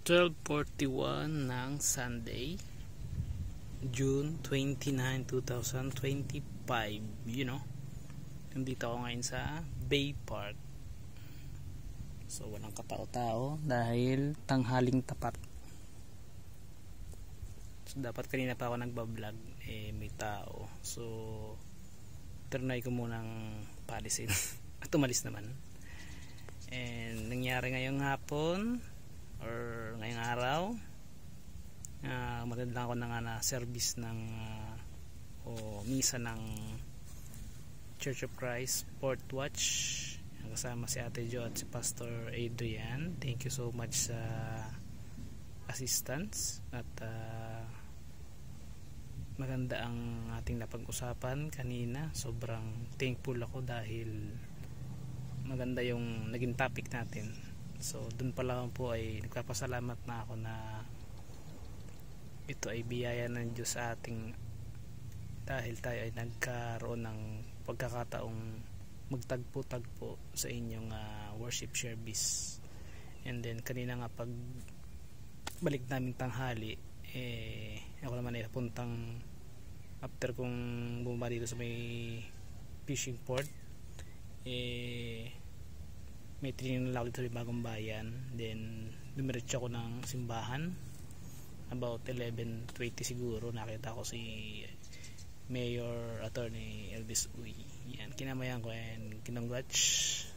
12:41 ng Sunday, June 29, 2025. Nandito ako ngayon sa Bay Park. So walang katao-tao dahil tanghaling tapat. So dapat kanina pa ako nagbablog, may tao. So trinay ko munang palisin at umalis naman. And nangyari ngayong hapon or ngayong araw, matid lang ako na service ng misa ng Church of Christ Port Watch, kasama si Ate Jo at si Pastor Adrian. Thank you so much sa assistance at maganda ang ating napag-usapan kanina. Sobrang thankful ako dahil maganda yung naging topic natin. So dun pa lang po ay nagpapasalamat na ako na ito ay biyaya ng Diyos sa ating, dahil tayo ay nagkaroon ng pagkakataong magtagpo-tagpo sa inyong worship service. And then kanina nga pag balik namin tanghali, ako naman ay napuntang, after kong bumaba dito sa may fishing port, may tinignan lang dito sa Bagong Bayan. Then dumiretso ako ng simbahan. About 11:20 siguro nakita ko si Mayor Attorney Elvis Uy. Yan, kinamayan ko and kinongrats